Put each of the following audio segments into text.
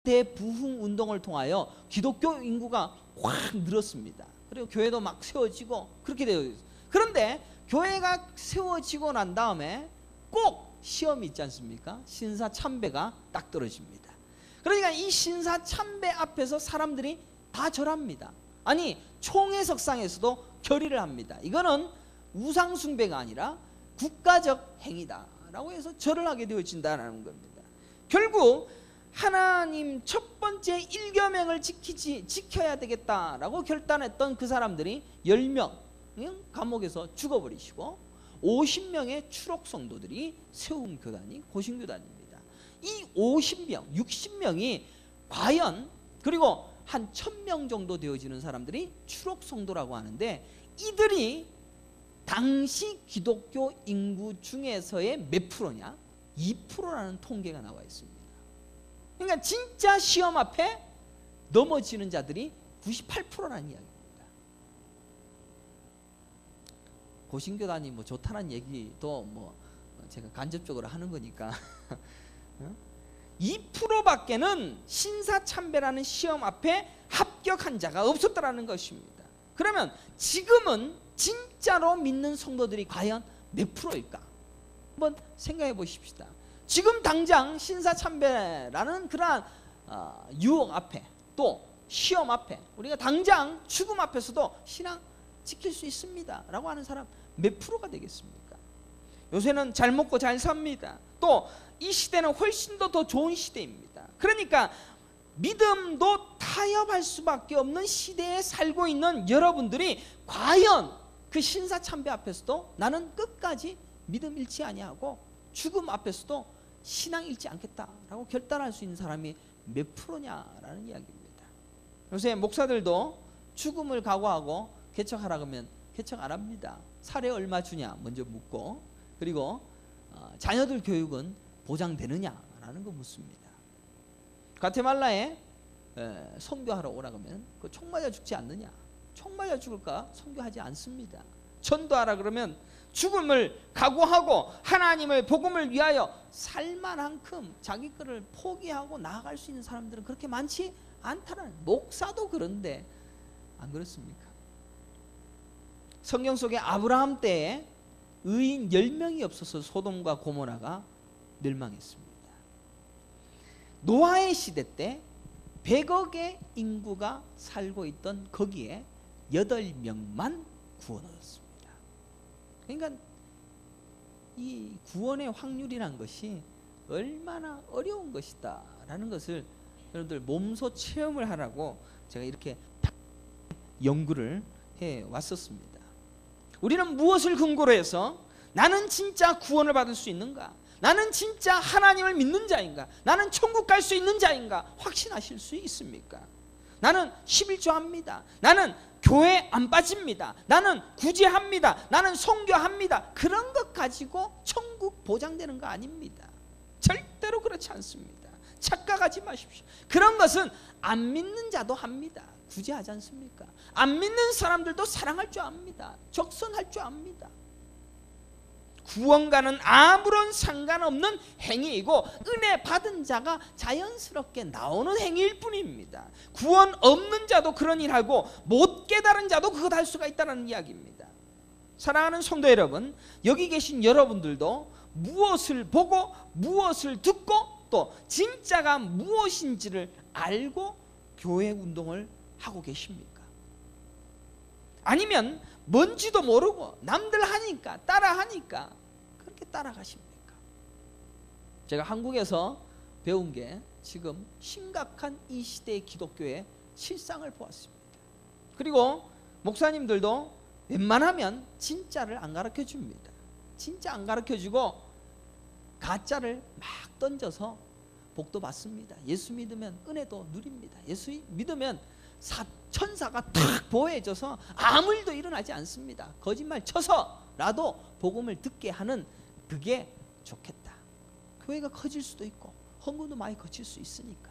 대부흥 운동을 통하여 기독교 인구가 확 늘었습니다. 그리고 교회도 막 세워지고 그렇게 되어 있어요. 그런데 교회가 세워지고 난 다음에 꼭 시험이 있지 않습니까? 신사참배가 딱 떨어집니다. 그러니까 이 신사참배 앞에서 사람들이 다 절합니다. 아니 총회석상에서도 결의를 합니다. 이거는 우상숭배가 아니라 국가적 행위다라고 해서 절을 하게 되어진다는 겁니다. 결국 하나님 첫 번째 일계명을 지켜야 되겠다라고 결단했던 그 사람들이 10명 감옥에서 죽어버리시고 50명의 추록 성도들이 세운 교단이 고신교단입니다. 이 50명, 60명이 과연 그리고 한 1000명 정도 되어지는 사람들이 추록 성도라고 하는데 이들이 당시 기독교 인구 중에서의 몇 프로냐? 2%라는 통계가 나와 있습니다. 그러니까 진짜 시험 앞에 넘어지는 자들이 98%라는 이야기입니다. 고신교단이 뭐 좋다는 얘기도 뭐 제가 간접적으로 하는 거니까 2%밖에는 신사참배라는 시험 앞에 합격한 자가 없었다라는 것입니다. 그러면 지금은 진짜로 믿는 성도들이 과연 몇 프로일까? 한번 생각해 보십시다. 지금 당장 신사참배라는 그러한 유혹 앞에 또 시험 앞에 우리가 당장 죽음 앞에서도 신앙 지킬 수 있습니다 라고 하는 사람 몇 프로가 되겠습니까? 요새는 잘 먹고 잘 삽니다. 또 이 시대는 훨씬 더 좋은 시대입니다. 그러니까 믿음도 타협할 수밖에 없는 시대에 살고 있는 여러분들이 과연 그 신사참배 앞에서도 나는 끝까지 믿음 잃지 아니하고 죽음 앞에서도 신앙 잃지 않겠다라고 결단할 수 있는 사람이 몇 프로냐라는 이야기입니다. 요새 목사들도 죽음을 각오하고 개척하라 그러면 개척 안 합니다. 사례 얼마 주냐 먼저 묻고 그리고 자녀들 교육은 보장되느냐라는 거 묻습니다. 과테말라에 선교하러 오라 그러면 그 총 맞아 죽지 않느냐? 총 맞아 죽을까? 선교하지 않습니다. 전도하라 그러면 죽음을 각오하고 하나님의 복음을 위하여 살만한큼 자기 것을 포기하고 나아갈 수 있는 사람들은 그렇게 많지 않다는, 목사도 그런데 안 그렇습니까? 성경 속에 아브라함 때에 의인 10명이 없어서 소돔과 고모라가 멸망했습니다. 노아의 시대 때 100억의 인구가 살고 있던 거기에 8명만 구원 얻었습니다. 그러니까 이 구원의 확률이란 것이 얼마나 어려운 것이다 라는 것을 여러분들 몸소 체험을 하라고 제가 이렇게 연구를 해 왔었습니다. 우리는 무엇을 근거로 해서 나는 진짜 구원을 받을 수 있는가? 나는 진짜 하나님을 믿는 자인가? 나는 천국 갈 수 있는 자인가? 확신하실 수 있습니까? 나는 11조 합니다. 나는 교회 안 빠집니다. 나는 구제합니다. 나는 선교합니다. 그런 것 가지고 천국 보장되는 거 아닙니다. 절대로 그렇지 않습니다. 착각하지 마십시오. 그런 것은 안 믿는 자도 합니다. 구제하지 않습니까? 안 믿는 사람들도 사랑할 줄 압니다. 적선할 줄 압니다. 구원과는 아무런 상관없는 행위이고 은혜 받은 자가 자연스럽게 나오는 행위일 뿐입니다. 구원 없는 자도 그런 일하고 못 깨달은 자도 그것 할 수가 있다는 이야기입니다. 사랑하는 성도 여러분, 여기 계신 여러분들도 무엇을 보고 무엇을 듣고 또 진짜가 무엇인지를 알고 교회 운동을 하고 계십니까? 아니면 뭔지도 모르고 남들 하니까 따라하니까 그렇게 따라가십니까? 제가 한국에서 배운 게 지금 심각한 이 시대의 기독교의 실상을 보았습니다. 그리고 목사님들도 웬만하면 진짜를 안 가르쳐 줍니다. 진짜 안 가르쳐 주고 가짜를 막 던져서 복도 받습니다. 예수 믿으면 은혜도 누립니다. 예수 믿으면 천사가 탁 보호해줘서 아무 일도 일어나지 않습니다. 거짓말 쳐서라도 복음을 듣게 하는 그게 좋겠다. 교회가 커질 수도 있고 헌금도 많이 거칠 수 있으니까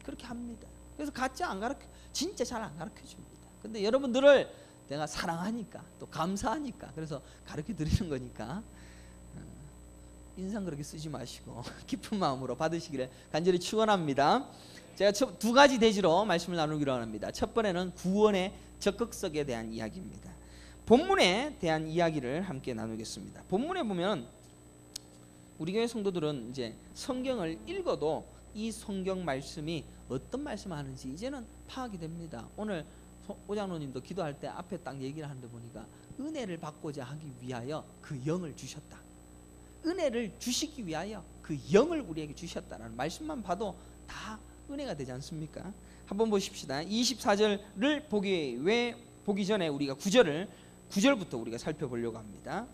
그렇게 합니다. 그래서 가짜 안 가르쳐, 진짜 잘 안 가르쳐 줍니다. 근데 여러분들을 내가 사랑하니까 또 감사하니까 그래서 가르쳐 드리는 거니까 인상 그렇게 쓰지 마시고 깊은 마음으로 받으시기를 간절히 축원합니다. 제가 두 가지 대지로 말씀을 나누기로 합니다. 첫 번째는 구원의 적극성에 대한 이야기입니다. 본문에 대한 이야기를 함께 나누겠습니다. 본문에 보면 우리 교회 성도들은 이제 성경을 읽어도 이 성경 말씀이 어떤 말씀을 하는지 이제는 파악이 됩니다. 오늘 오장로님도 기도할 때 앞에 딱 얘기를 하는데 보니까 은혜를 받고자 하기 위하여 그 영을 주셨다. 은혜를 주시기 위하여 그 영을 우리에게 주셨다라는 말씀만 봐도 다 은혜가 되지 않습니까? 한번 보십시다. 24절을 보기 전에 우리가 9절부터 우리가 살펴보려고 합니다.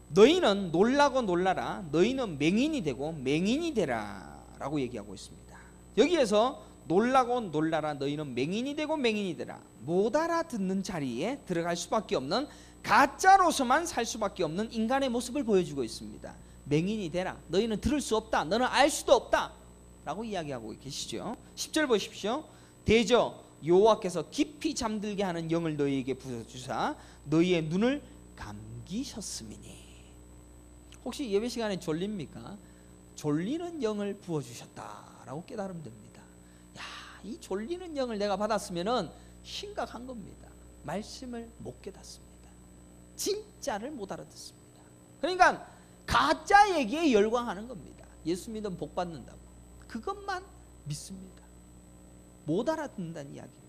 너희는 놀라고 놀라라. 너희는 맹인이 되고 맹인이 되라 라고 얘기하고 있습니다. 여기에서 놀라고 놀라라. 너희는 맹인이 되고 맹인이 되라. 못 알아듣는 자리에 들어갈 수밖에 없는, 가짜로서만 살 수밖에 없는 인간의 모습을 보여주고 있습니다. 맹인이 되라. 너희는 들을 수 없다. 너는 알 수도 없다 라고 이야기하고 계시죠. 10절 보십시오. 대저 여호와께서 깊이 잠들게 하는 영을 너희에게 부어주사 너희의 눈을 감기셨음이니. 혹시 예배 시간에 졸립니까? 졸리는 영을 부어주셨다라고 깨달으면 됩니다. 야, 이 졸리는 영을 내가 받았으면은 심각한 겁니다. 말씀을 못 깨닫습니다. 진짜를 못 알아듣습니다. 그러니까 가짜 얘기에 열광하는 겁니다. 예수 믿으면 복 받는다고 그것만 믿습니다. 못 알아듣는다는 이야기입니다.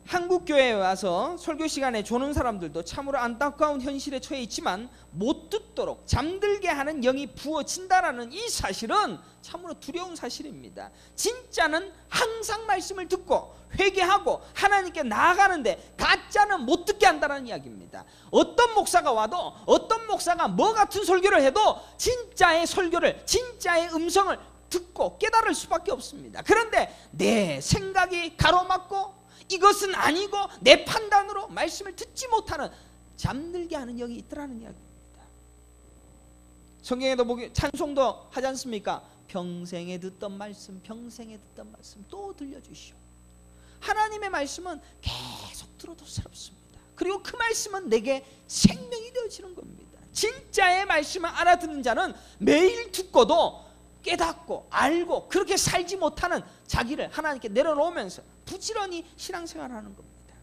한국 교회에 와서 설교 시간에 조는 사람들도 참으로 안타까운 현실에 처해 있지만 못 듣도록 잠들게 하는 영이 부어진다라는 이 사실은 참으로 두려운 사실입니다. 진짜는 항상 말씀을 듣고 회개하고 하나님께 나아가는데 가짜는 못 듣게 한다는 이야기입니다. 어떤 목사가 와도 어떤 목사가 뭐 같은 설교를 해도 진짜의 설교를, 진짜의 음성을 듣고 깨달을 수밖에 없습니다. 그런데 내 생각이 가로막고 이것은 아니고 내 판단으로 말씀을 듣지 못하는 잠들게 하는 영이 있더라는 이야기입니다. 성경에도 보기 찬송도 하지 않습니까? 평생에 듣던 말씀, 평생에 듣던 말씀 또 들려주시오. 하나님의 말씀은 계속 들어도 새롭습니다. 그리고 그 말씀은 내게 생명이 되어지는 겁니다. 진짜의 말씀을 알아듣는 자는 매일 듣고도 깨닫고 알고 그렇게 살지 못하는 자기를 하나님께 내려놓으면서 부지런히 신앙생활을 하는 겁니다.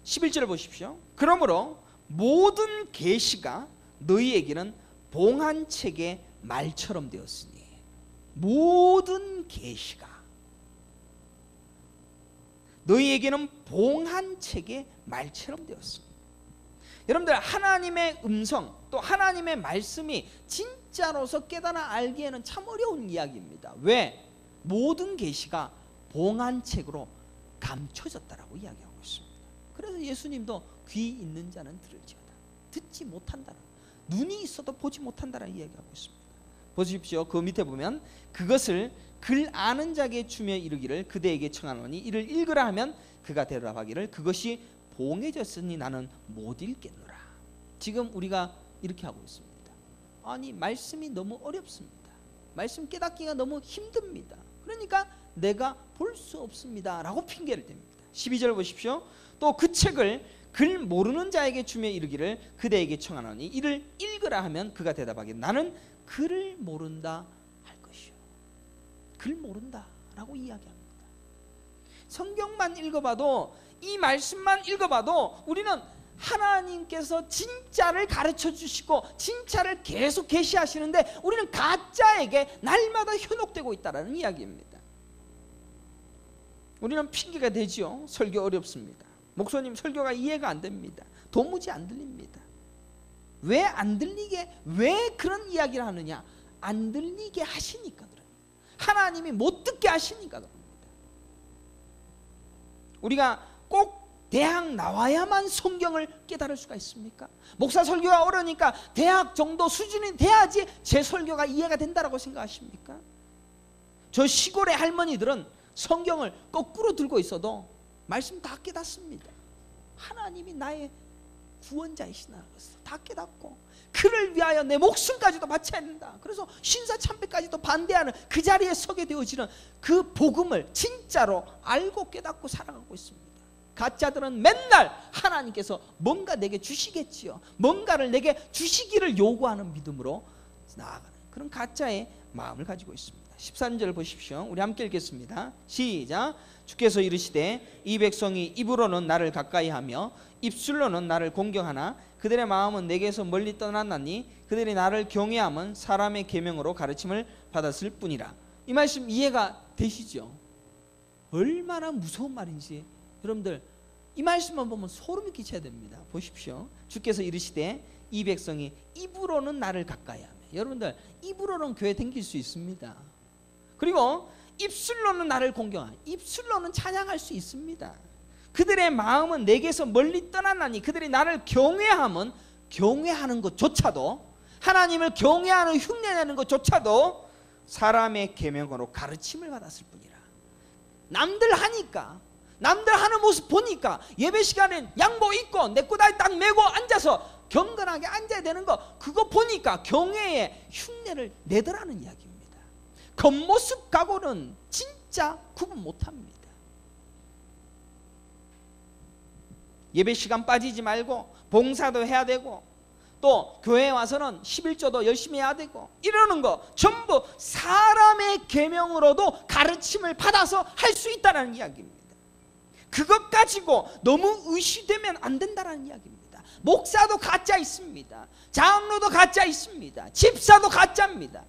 11절을 보십시오. 그러므로 모든 계시가 너희에게는 봉한 책의 말처럼 되었으니, 모든 계시가 너희에게는 봉한 책의 말처럼 되었습니다. 여러분들, 하나님의 음성 또 하나님의 말씀이 진짜로서 깨달아 알기에는 참 어려운 이야기입니다. 왜? 모든 계시가 봉한 책으로 감춰졌다라고 이야기하고 있습니다. 그래서 예수님도 귀 있는 자는 들을지어다. 듣지 못한다라. 눈이 있어도 보지 못한다라 이야기하고 있습니다. 보십시오. 그 밑에 보면 그것을 글 아는 자에게 주며 이르기를 그대에게 청하노니 이를 읽으라 하면 그가 대답하기를 그것이 봉해졌으니 나는 못 읽겠노라. 지금 우리가 이렇게 하고 있습니다. 아니, 말씀이 너무 어렵습니다. 말씀 깨닫기가 너무 힘듭니다. 그러니까 내가 볼 수 없습니다 라고 핑계를 댑니다. 12절 보십시오. 또 그 책을 글 모르는 자에게 주며 이르기를 그대에게 청하노니 이를 읽으라 하면 그가 대답하기를 나는 글을 모른다 할 것이요. 글 모른다 라고 이야기합니다. 성경만 읽어봐도, 이 말씀만 읽어봐도 우리는 하나님께서 진짜를 가르쳐 주시고 진짜를 계속 계시하시는데 우리는 가짜에게 날마다 현혹되고 있다는 이야기입니다. 우리는 핑계가 되죠. 설교 어렵습니다. 목사님 설교가 이해가 안 됩니다. 도무지 안 들립니다. 왜 안 들리게, 왜 그런 이야기를 하느냐? 안 들리게 하시니까 그래요. 하나님이 못 듣게 하시니까 그럽니다. 우리가 꼭 대학 나와야만 성경을 깨달을 수가 있습니까? 목사 설교가 어려우니까 대학 정도 수준이 돼야지 제 설교가 이해가 된다고 생각하십니까? 저 시골의 할머니들은 성경을 거꾸로 들고 있어도 말씀 다 깨닫습니다. 하나님이 나의 구원자이시나 다 깨닫고 그를 위하여 내 목숨까지도 바쳐야 된다. 그래서 신사참배까지도 반대하는 그 자리에 서게 되어지는 그 복음을 진짜로 알고 깨닫고 살아가고 있습니다. 가짜들은 맨날 하나님께서 뭔가 내게 주시겠지요, 뭔가를 내게 주시기를 요구하는 믿음으로 나아가는 그런 가짜의 마음을 가지고 있습니다. 13절 보십시오. 우리 함께 읽겠습니다. 시작. 주께서 이르시되 이 백성이 입으로는 나를 가까이하며 입술로는 나를 공경하나 그들의 마음은 내게서 멀리 떠났나니 그들이 나를 경외함은 사람의 계명으로 가르침을 받았을 뿐이라. 이 말씀 이해가 되시죠? 얼마나 무서운 말인지 여러분들 이 말씀만 보면 소름이 끼쳐야 됩니다. 보십시오. 주께서 이르시되 이 백성이 입으로는 나를 가까이하며. 여러분들 입으로는 교회 댕길 수 있습니다. 그리고 입술로는 나를 공경하며, 입술로는 찬양할 수 있습니다. 그들의 마음은 내게서 멀리 떠났나니 그들이 나를 경외함은, 경외하는 것조차도, 하나님을 경외하는 흉내내는 것조차도 사람의 계명으로 가르침을 받았을 뿐이라. 남들 하니까, 남들 하는 모습 보니까 예배 시간엔 양복 입고 내꼬다리 딱 메고 앉아서 경건하게 앉아야 되는 거, 그거 보니까 경외의 흉내를 내더라는 이야기입니다. 겉모습 가고는 진짜 구분 못합니다. 예배 시간 빠지지 말고 봉사도 해야 되고 또 교회에 와서는 11조도 열심히 해야 되고 이러는 거 전부 사람의 계명으로도 가르침을 받아서 할 수 있다는 이야기입니다. 그것 가지고 너무 의시되면 안 된다는 이야기입니다. 목사도 가짜 있습니다. 장로도 가짜 있습니다. 집사도 가짜입니다.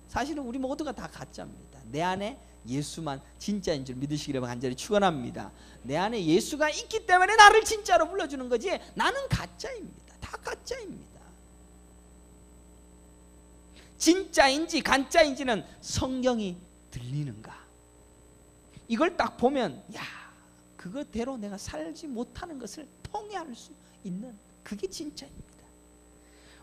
사실은 우리 모두가 다 가짜입니다. 내 안에 예수만 진짜인 줄 믿으시기를 간절히 축원합니다. 내 안에 예수가 있기 때문에 나를 진짜로 불러주는 거지 나는 가짜입니다. 다 가짜입니다. 진짜인지 가짜인지는 성경이 들리는가? 이걸 딱 보면 야, 그것대로 내가 살지 못하는 것을 통해할 수 있는 그게 진짜입니다.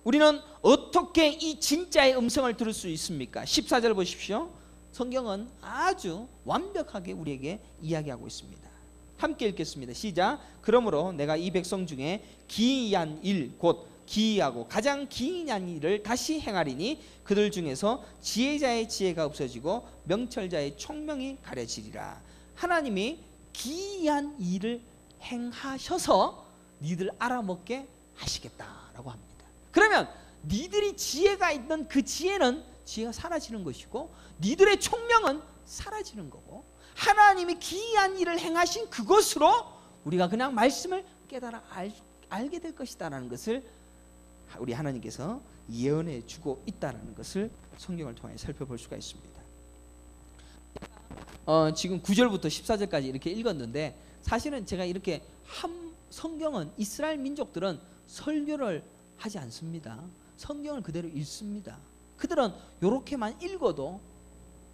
우리는 어떻게 이 진짜의 음성을 들을 수 있습니까? 14절 보십시오. 성경은 아주 완벽하게 우리에게 이야기하고 있습니다. 함께 읽겠습니다. 시작. 그러므로 내가 이 백성 중에 기이한 일, 곧 기이하고 가장 기이한 일을 다시 행하리니 그들 중에서 지혜자의 지혜가 없어지고 명철자의 총명이 가려지리라. 하나님이 기이한 일을 행하셔서 니들 알아먹게 하시겠다라고 합니다. 그러면 니들이 지혜가 있는 그 지혜는 지혜가 사라지는 것이고 니들의 총명은 사라지는 거고 하나님이 기이한 일을 행하신 그것으로 우리가 그냥 말씀을 깨달아 알게 될 것이다라는 것을 우리 하나님께서 예언해 주고 있다는 것을 성경을 통해 살펴볼 수가 있습니다. 지금 9절부터 14절까지 이렇게 읽었는데 사실은 제가 이렇게 성경은 이스라엘 민족들은 설교를 하지 않습니다. 성경을 그대로 읽습니다. 그들은 이렇게만 읽어도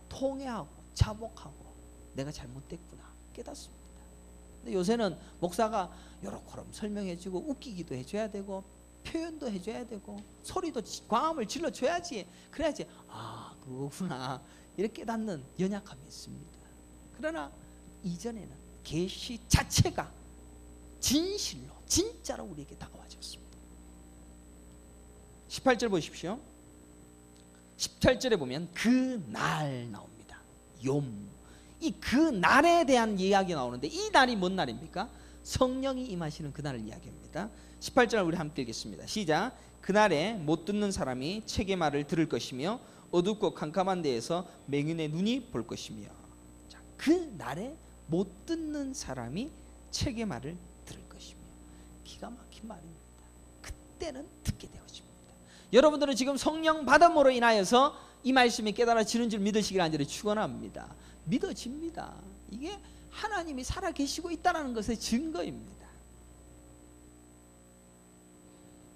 통회하고 자복하고 내가 잘못됐구나 깨닫습니다. 근데 요새는 목사가 요렇게럼 설명해주고 웃기기도 해줘야 되고 표현도 해줘야 되고 소리도 광음을 질러줘야지 그래야지 아 그거구나 이렇게 깨닫는 연약함이 있습니다. 그러나 이전에는 계시 자체가 진실로 진짜로 우리에게 다가와졌습니다. 18절 보십시오. 18절에 보면 그 날 나옵니다. 이 그 날에 대한 이야기 나오는데 이 날이 뭔 날입니까? 성령이 임하시는 그 날을 이야기합니다. 18절 우리 함께 읽겠습니다. 시작. 그날에 못 듣는 사람이 책의 말을 들을 것이며 어둡고 캄캄한 데에서 맹인의 눈이 볼 것이며. 자, 그 날에 못 듣는 사람이 책의 말을 들을 것이며. 기가 막힌 말입니다. 그때는 듣게 되어집니다. 여러분들은 지금 성령 받음으로 인하여서 이 말씀이 깨달아지는 줄 믿으시길 간절히 축원합니다. 믿어집니다. 이게 하나님이 살아계시고 있다는 것의 증거입니다.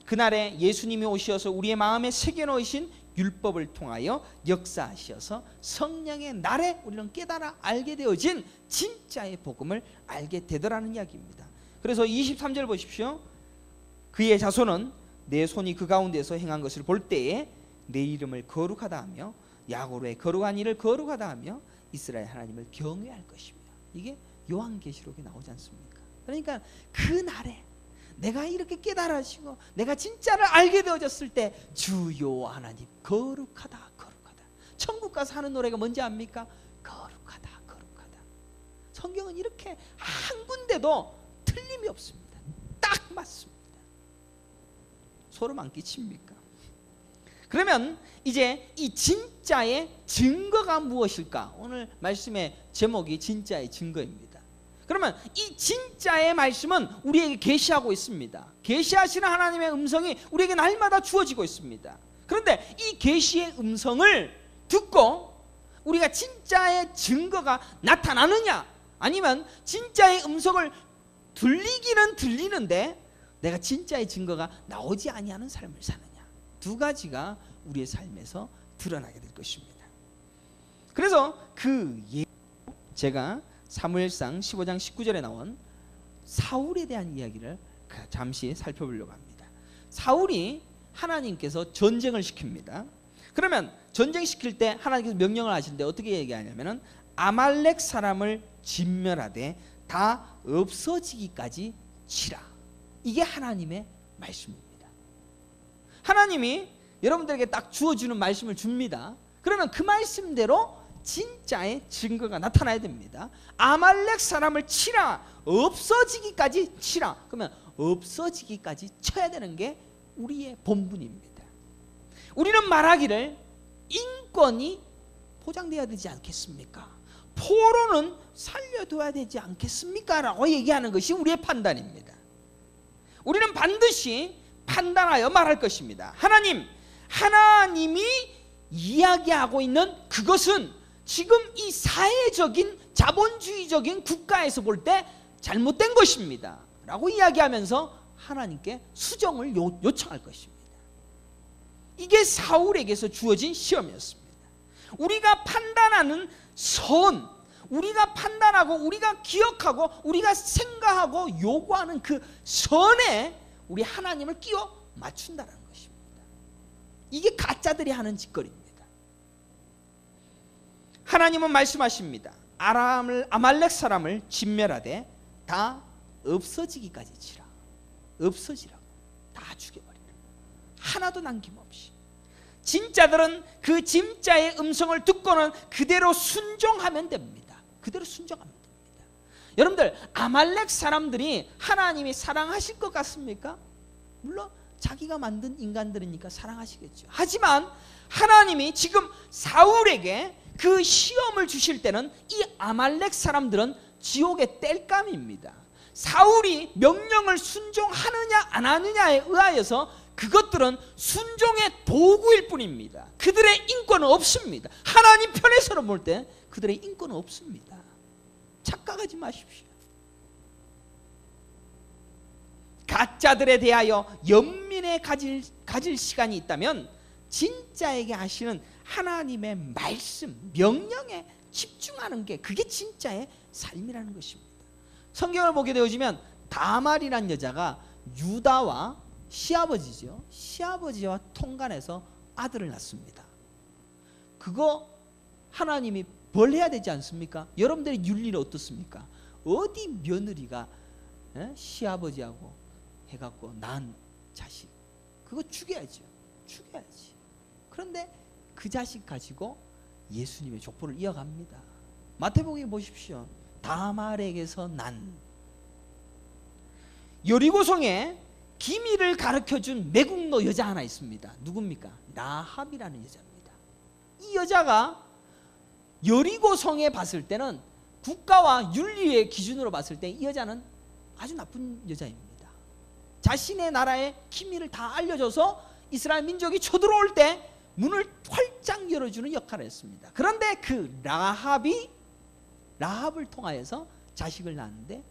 그날에 예수님이 오셔서 우리의 마음에 새겨놓으신 율법을 통하여 역사하셔서 성령의 날에 우리는 깨달아 알게 되어진 진짜의 복음을 알게 되더라는 이야기입니다. 그래서 23절 보십시오. 그의 자손은 내 손이 그 가운데서 행한 것을 볼 때에 내 이름을 거룩하다 하며 야고로의 거룩한 일을 거룩하다 하며 이스라엘 하나님을 경외할 것이며. 이게 요한계시록에 나오지 않습니까? 그러니까 그 날에 내가 이렇게 깨달아지고 내가 진짜를 알게 되어졌을 때 주요 하나님 거룩하다 거룩하다. 천국 가서 하는 노래가 뭔지 압니까? 거룩하다 거룩하다. 성경은 이렇게 한 군데도 틀림이 없습니다. 딱 맞습니다. 소름 안 끼칩니까? 그러면 이제 이 진짜의 증거가 무엇일까? 오늘 말씀의 제목이 진짜의 증거입니다. 그러면 이 진짜의 말씀은 우리에게 계시하고 있습니다. 계시하시는 하나님의 음성이 우리에게 날마다 주어지고 있습니다. 그런데 이 계시의 음성을 듣고 우리가 진짜의 증거가 나타나느냐, 아니면 진짜의 음성을 들리기는 들리는데 내가 진짜의 증거가 나오지 아니하는 삶을 사느냐, 두 가지가 우리의 삶에서 드러나게 될 것입니다. 그래서 제가 사무엘상 15장 19절에 나온 사울에 대한 이야기를 잠시 살펴보려고 합니다. 사울이 하나님께서 전쟁을 시킵니다. 그러면 전쟁시킬 때 하나님께서 명령을 하시는데 어떻게 얘기하냐면은 아말렉 사람을 진멸하되 다 없어지기까지 치라. 이게 하나님의 말씀입니다. 하나님이 여러분들에게 딱 주어주는 말씀을 줍니다. 그러면 그 말씀대로 진짜의 증거가 나타나야 됩니다. 아말렉 사람을 치라, 없어지기까지 치라. 그러면 없어지기까지 쳐야 되는 게 우리의 본분입니다. 우리는 말하기를 인권이 보장돼야 되지 않겠습니까? 포로는 살려둬야 되지 않겠습니까? 라고 얘기하는 것이 우리의 판단입니다. 우리는 반드시 판단하여 말할 것입니다. 하나님이 이야기하고 있는 그것은 지금 이 사회적인 자본주의적인 국가에서 볼 때 잘못된 것입니다 라고 이야기하면서 하나님께 수정을 요청할 것입니다. 이게 사울에게서 주어진 시험이었습니다. 우리가 판단하는 선, 우리가 판단하고 우리가 기억하고 우리가 생각하고 요구하는 그 선에 우리 하나님을 끼워 맞춘다는 것입니다. 이게 가짜들이 하는 짓거리입니다. 하나님은 말씀하십니다. 아말렉 사람을 진멸하되 다 없어지기까지 치라. 없어지라고, 다 죽여버리라. 하나도 남김없이. 진짜들은 그 진짜의 음성을 듣고는 그대로 순종하면 됩니다. 그대로 순종하면 됩니다. 여러분들, 아말렉 사람들이 하나님이 사랑하실 것 같습니까? 물론 자기가 만든 인간들이니까 사랑하시겠죠. 하지만 하나님이 지금 사울에게 그 시험을 주실 때는 이 아말렉 사람들은 지옥의 땔감입니다. 사울이 명령을 순종하느냐 안 하느냐에 의하여서 그것들은 순종의 도구일 뿐입니다. 그들의 인권은 없습니다. 하나님 편에서는 볼 때 그들의 인권은 없습니다. 착각하지 마십시오. 가짜들에 대하여 연민에 가질 시간이 있다면 진짜에게 하시는 하나님의 말씀, 명령에 집중하는 게 그게 진짜의 삶이라는 것입니다. 성경을 보게 되어지면 다말이라는 여자가 유다와 시아버지죠. 시아버지와 통간해서 아들을 낳습니다. 그거 하나님이 벌해야 되지 않습니까? 여러분들의 윤리는 어떻습니까? 어디 며느리가 시아버지하고 해갖고 낳은 자식 그거 죽여야죠. 죽여야지. 그런데 그 자식 가지고 예수님의 족보를 이어갑니다. 마태복음에 보십시오. 다말에게서 난 여리고성에 기밀을 가르쳐준 매국노 여자 하나 있습니다. 누굽니까? 라합이라는 여자입니다. 이 여자가 여리고성에 봤을 때는 국가와 윤리의 기준으로 봤을 때 이 여자는 아주 나쁜 여자입니다. 자신의 나라의 기밀을 다 알려줘서 이스라엘 민족이 쳐들어올 때 문을 활짝 열어주는 역할을 했습니다. 그런데 그 라합을 통하여서 자식을 낳았는데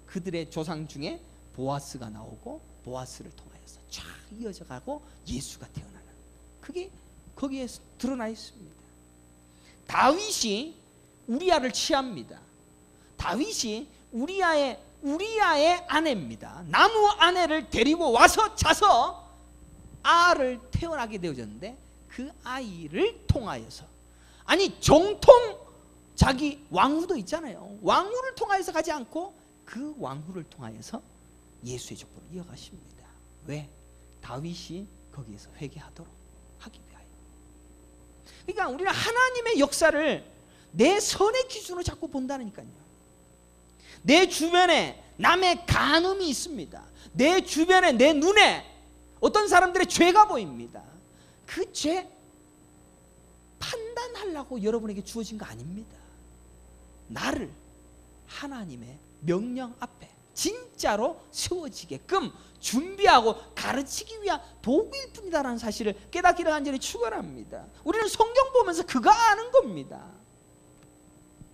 그들의 조상 중에 보아스가 나오고 보아스를 통하여서 쫙 이어져 가고 예수가 태어나는 그게 거기에 드러나 있습니다. 다윗이 우리아를 취합니다. 다윗이 우리아의 아내입니다. 나무 아내를 데리고 와서 자서 아를 태어나게 되어졌는데 그 아이를 통하여서 아니 정통 자기 왕후도 있잖아요. 왕후를 통하여서 가지 않고 그 왕후를 통하여서 예수의 족보를 이어가십니다. 왜? 다윗이 거기에서 회개하도록 하기 위하여. 그러니까 우리는 하나님의 역사를 내 선의 기준으로 자꾸 본다니까요. 내 주변에 남의 간음이 있습니다. 내 주변에 내 눈에 어떤 사람들의 죄가 보입니다. 그 죄 판단하려고 여러분에게 주어진 거 아닙니다. 나를 하나님의 명령 앞에 진짜로 세워지게끔 준비하고 가르치기 위한 도구일 뿐이다라는 사실을 깨닫기를 간절히 축원합니다. 우리는 성경 보면서 그거 아는 겁니다.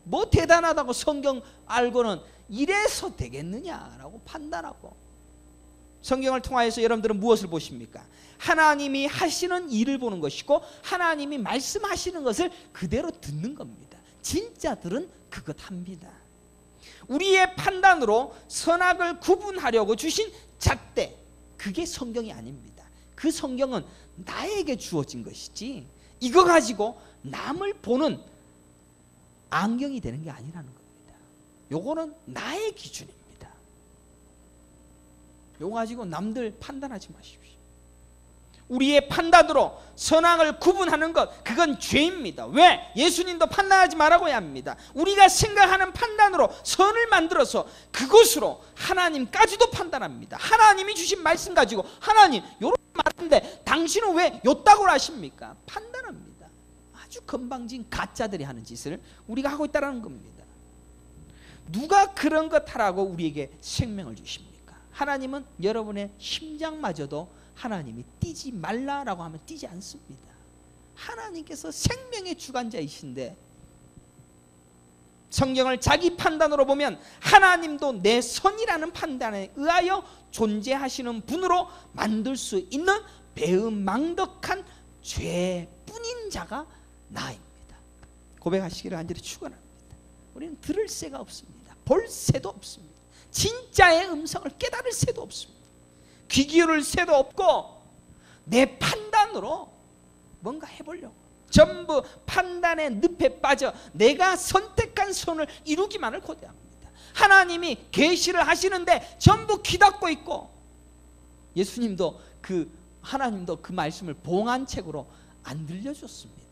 뭐 대단하다고 성경 알고는 이래서 되겠느냐라고 판단하고. 성경을 통하여서 여러분들은 무엇을 보십니까? 하나님이 하시는 일을 보는 것이고 하나님이 말씀하시는 것을 그대로 듣는 겁니다. 진짜들은 그것 합니다. 우리의 판단으로 선악을 구분하려고 주신 잣대, 그게 성경이 아닙니다. 그 성경은 나에게 주어진 것이지 이거 가지고 남을 보는 안경이 되는 게 아니라는 겁니다. 요거는 나의 기준입니다. 요거 가지고 남들 판단하지 마십시오. 우리의 판단으로 선악을 구분하는 것, 그건 죄입니다. 왜? 예수님도 판단하지 말라고 합니다. 우리가 생각하는 판단으로 선을 만들어서 그것으로 하나님까지도 판단합니다. 하나님이 주신 말씀 가지고 하나님 요런 말인데 당신은 왜 요따구를 하십니까? 판단합니다. 아주 건방진 가짜들이 하는 짓을 우리가 하고 있다는 겁니다. 누가 그런 것 하라고 우리에게 생명을 주십니까? 하나님은 여러분의 심장마저도 하나님이 뛰지 말라라고 하면 뛰지 않습니다. 하나님께서 생명의 주관자이신데 성경을 자기 판단으로 보면 하나님도 내 선이라는 판단에 의하여 존재하시는 분으로 만들 수 있는 배은망덕한 죄뿐인 자가 나입니다. 고백하시기를 간절히 축원합니다. 우리는 들을 새가 없습니다. 볼 새도 없습니다. 진짜의 음성을 깨달을 새도 없습니다. 귀 기울일 새도 없고 내 판단으로 뭔가 해보려고 전부 판단의 늪에 빠져 내가 선택한 선을 이루기만을 고대합니다. 하나님이 계시를 하시는데 전부 귀 닫고 있고 예수님도 하나님도 그 말씀을 봉안책으로 안 들려줬습니다.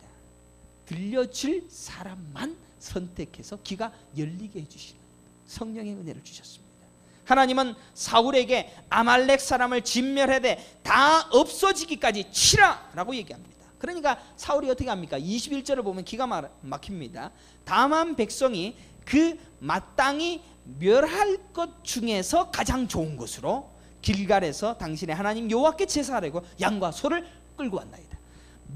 들려줄 사람만 선택해서 귀가 열리게 해주시는 성령의 은혜를 주셨습니다. 하나님은 사울에게 아말렉 사람을 진멸해대 다 없어지기까지 치라라고 얘기합니다. 그러니까 사울이 어떻게 합니까? 21절을 보면 기가 막힙니다. 다만 백성이 그 마땅히 멸할 것 중에서 가장 좋은 것으로 길갈에서 당신의 하나님 여호와께 제사하려고 양과 소를 끌고 왔나이다.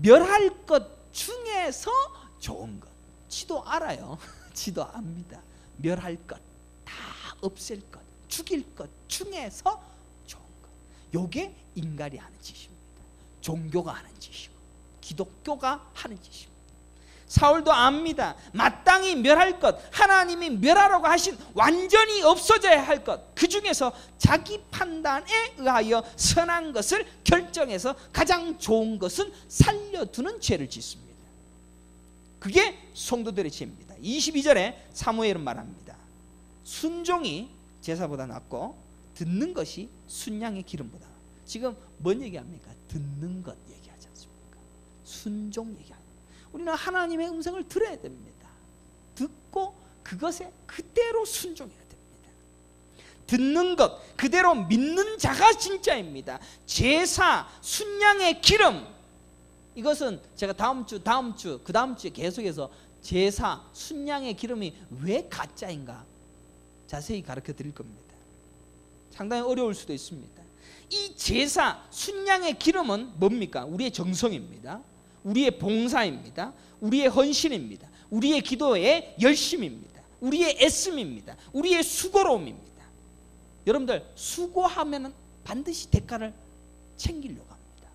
멸할 것 중에서 좋은 것. 지도 알아요. 지도 압니다. 멸할 것, 다 없앨 것, 죽일 것 중에서 좋은 것. 요게 인간이 하는 짓입니다. 종교가 하는 짓이고 기독교가 하는 짓입니다. 사울도 압니다. 마땅히 멸할 것, 하나님이 멸하라고 하신 완전히 없어져야 할 것, 그 중에서 자기 판단에 의하여 선한 것을 결정해서 가장 좋은 것은 살려두는 죄를 짓습니다. 그게 성도들의 죄입니다. 22절에 사무엘은 말합니다. 순종이 제사보다 낫고 듣는 것이 순양의 기름보다. 지금 뭔 얘기합니까? 듣는 것 얘기하지 않습니까? 순종 얘기합니다. 우리는 하나님의 음성을 들어야 됩니다. 듣고 그것에 그대로 순종해야 됩니다. 듣는 것 그대로 믿는 자가 진짜입니다. 제사, 순양의 기름, 이것은 제가 다음 주, 그 다음 주에 계속해서 제사, 순양의 기름이 왜 가짜인가 자세히 가르쳐 드릴 겁니다. 상당히 어려울 수도 있습니다. 이 제사, 순양의 기름은 뭡니까? 우리의 정성입니다. 우리의 봉사입니다. 우리의 헌신입니다. 우리의 기도의 열심입니다. 우리의 애씀입니다. 우리의 수고로움입니다. 여러분들 수고하면 반드시 대가를 챙기려고 합니다.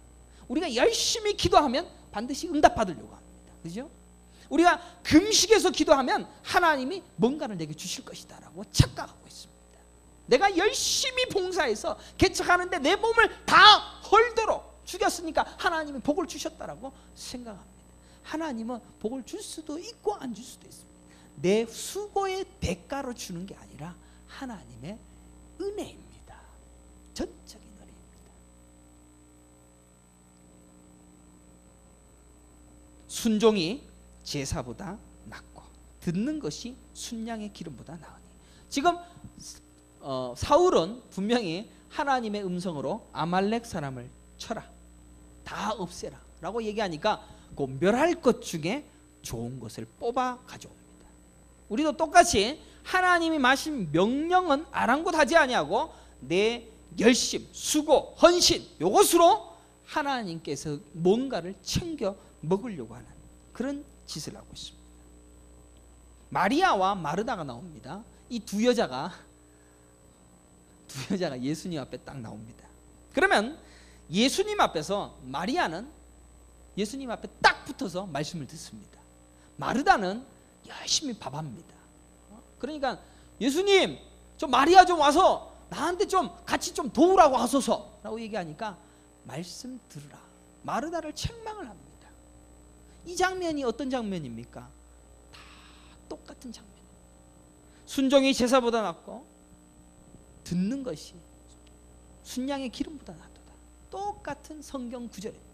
우리가 열심히 기도하면 반드시 응답받으려고 합니다. 그죠? 우리가 금식해서 기도하면 하나님이 뭔가를 내게 주실 것이다 라고 착각하고 있습니다. 내가 열심히 봉사해서 개척하는데 내 몸을 다 헐도록 죽였으니까 하나님이 복을 주셨다라고 생각합니다. 하나님은 복을 줄 수도 있고 안 줄 수도 있습니다. 내 수고의 대가로 주는 게 아니라 하나님의 은혜입니다. 전적인 은혜입니다. 순종이 제사보다 낫고 듣는 것이 순양의 기름보다 나으니. 지금 사울은 분명히 하나님의 음성으로 아말렉 사람을 쳐라, 다 없애라, 라고 얘기하니까 그 멸할 것 중에 좋은 것을 뽑아 가져옵니다. 우리도 똑같이 하나님이 마신 명령은 아랑곳하지 아니하고 내 열심, 수고, 헌신 요것으로 하나님께서 뭔가를 챙겨 먹으려고 하는 그런 짓을 하고 있습니다. 마리아와 마르다가 나옵니다. 이 두 여자가 예수님 앞에 딱 나옵니다. 그러면 예수님 앞에서 마리아는 예수님 앞에 딱 붙어서 말씀을 듣습니다. 마르다는 열심히 밥합니다. 그러니까 예수님, 저 마리아 좀 와서 나한테 좀 같이 좀 도우라고 하소서 라고 얘기하니까 말씀 들으라. 마르다를 책망을 합니다. 이 장면이 어떤 장면입니까? 다 똑같은 장면입니다. 순종이 제사보다 낫고 듣는 것이 순양의 기름보다 낫도다. 똑같은 성경 구절입니다.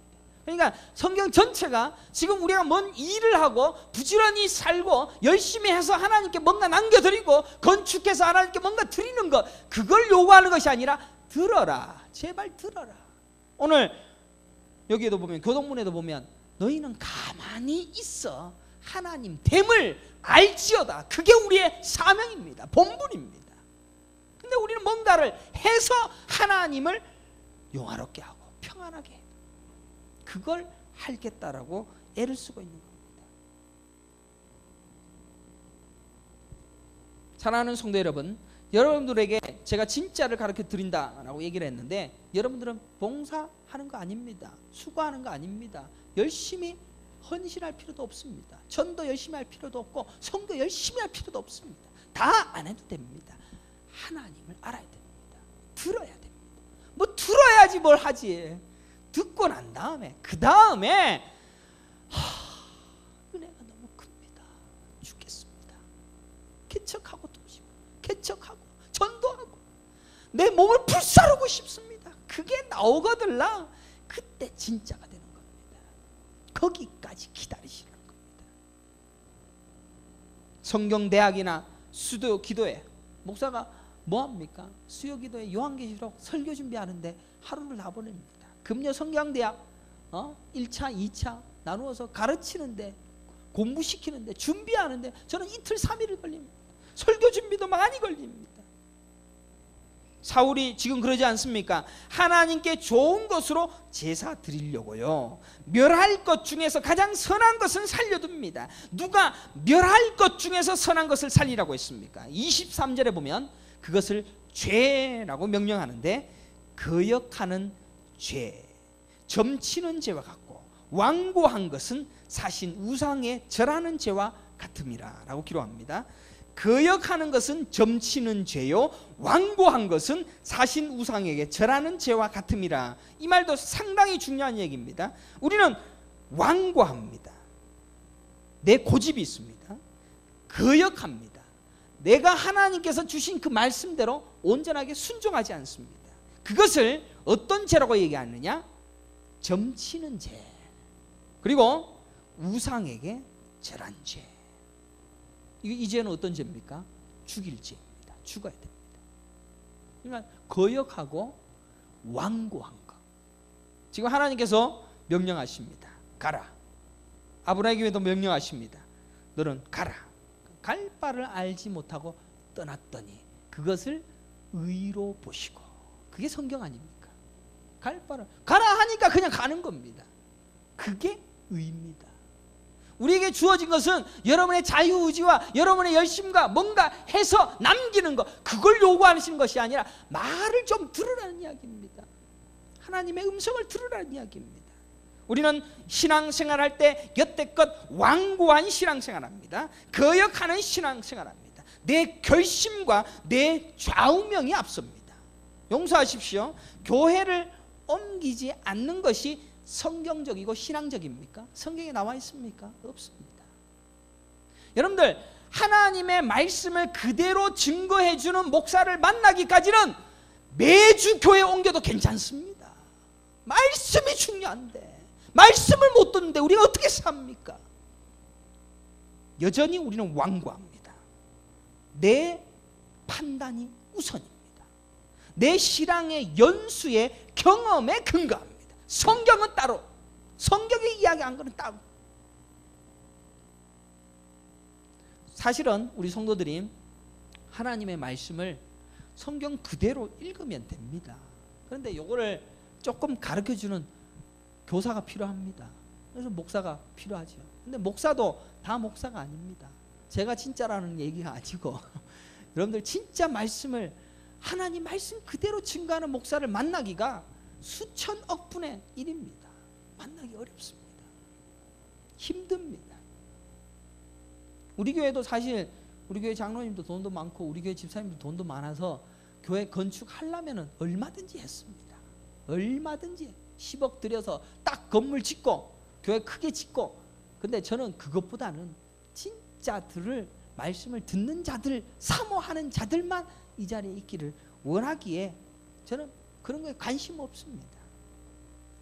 그러니까 성경 전체가 지금 우리가 뭔 일을 하고 부지런히 살고 열심히 해서 하나님께 뭔가 남겨드리고 건축해서 하나님께 뭔가 드리는 것, 그걸 요구하는 것이 아니라 들어라, 제발 들어라. 오늘 여기에도 보면, 교동문에도 보면 너희는 가만히 있어 하나님 됨을 알지어다. 그게 우리의 사명입니다. 본분입니다. 근데 우리는 뭔가를 해서 하나님을 영화롭게 하고 평안하게 해요. 그걸 하겠다라고 애를 쓰고 있는 겁니다. 사랑하는 성도 여러분, 여러분들에게 제가 진짜를 가르쳐 드린다라고 얘기를 했는데, 여러분들은 봉사하는 거 아닙니다. 수고하는 거 아닙니다. 열심히 헌신할 필요도 없습니다. 전도 열심히 할 필요도 없고 성도 열심히 할 필요도 없습니다. 다 안 해도 됩니다. 하나님을 알아야 됩니다. 들어야 됩니다. 뭐 들어야지 뭘 하지. 듣고 난 다음에 그 다음에 은혜가 너무 큽니다. 죽겠습니다. 개척하고 도시고 개척하고 전도하고 내 몸을 불사르고 싶습니다. 그게 나오거들라 그때 진짜가 되는 겁니다. 거기까지 기다리시라는 겁니다. 성경대학이나 수도 기도회 목사가 뭐합니까? 수요 기도회 요한계시록 설교 준비하는데 하루를 다 보냅니다. 금요 성경대학 1차 2차 나누어서 가르치는데 공부시키는데 준비하는데 저는 이틀 3일을 걸립니다. 설교 준비도 많이 걸립니다. 사울이 지금 그러지 않습니까? 하나님께 좋은 것으로 제사 드리려고요. 멸할 것 중에서 가장 선한 것은 살려둡니다. 누가 멸할 것 중에서 선한 것을 살리라고 했습니까? 23절에 보면 그것을 죄라고 명령하는데, 거역하는 죄, 점치는 죄와 같고 완고한 것은 사신 우상에 절하는 죄와 같음이라 라고 기록합니다. 거역하는 것은 점치는 죄요, 완고한 것은 사신 우상에게 절하는 죄와 같음이라. 이 말도 상당히 중요한 얘기입니다. 우리는 완고합니다. 내 고집이 있습니다. 거역합니다. 내가 하나님께서 주신 그 말씀대로 온전하게 순종하지 않습니다. 그것을 어떤 죄라고 얘기하느냐? 점치는 죄, 그리고 우상에게 절한 죄. 이 죄는 어떤 죄입니까? 죽일 죄입니다. 죽어야 됩니다. 그러니까 거역하고 완고한 것. 지금 하나님께서 명령하십니다. 가라. 아브라함에게도 명령하십니다. 너는 가라. 갈 바를 알지 못하고 떠났더니 그것을 의로 보시고. 그게 성경 아닙니까? 갈 바를 가라 하니까 그냥 가는 겁니다. 그게 의입니다. 우리에게 주어진 것은 여러분의 자유의지와 여러분의 열심과 뭔가 해서 남기는 것, 그걸 요구하시는 것이 아니라 말을 좀 들으라는 이야기입니다. 하나님의 음성을 들으라는 이야기입니다. 우리는 신앙생활할 때 여태껏 완고한 신앙생활합니다. 거역하는 신앙생활합니다. 내 결심과 내 좌우명이 앞섭니다. 용서하십시오. 교회를 옮기지 않는 것이 성경적이고 신앙적입니까? 성경에 나와 있습니까? 없습니다. 여러분들, 하나님의 말씀을 그대로 증거해 주는 목사를 만나기까지는 매주 교회 옮겨도 괜찮습니다. 말씀이 중요한데 말씀을 못 듣는데 우리가 어떻게 삽니까? 여전히 우리는 완고합니다. 내 판단이 우선입니다. 내 신앙의 연수의 경험에 근거합니다. 성경은 따로, 성경에 이야기한 거는 따로. 사실은 우리 성도들이 하나님의 말씀을 성경 그대로 읽으면 됩니다. 그런데 이거를 조금 가르쳐주는 교사가 필요합니다. 그래서 목사가 필요하죠. 근데 목사도 다 목사가 아닙니다. 제가 진짜라는 얘기가 아니고 여러분들 진짜 말씀을 하나님 말씀 그대로 증거하는 목사를 만나기가 수천억 분의 1입니다. 만나기 어렵습니다. 힘듭니다. 우리 교회도 사실 우리 교회 장로님도 돈도 많고 우리 교회 집사님도 돈도 많아서 교회 건축하려면 얼마든지 했습니다. 얼마든지 10억 들여서 딱 건물 짓고 교회 크게 짓고. 근데 저는 그것보다는 진짜들을 말씀을 듣는 자들, 사모하는 자들만 이 자리에 있기를 원하기에 저는 그런 거에 관심 없습니다.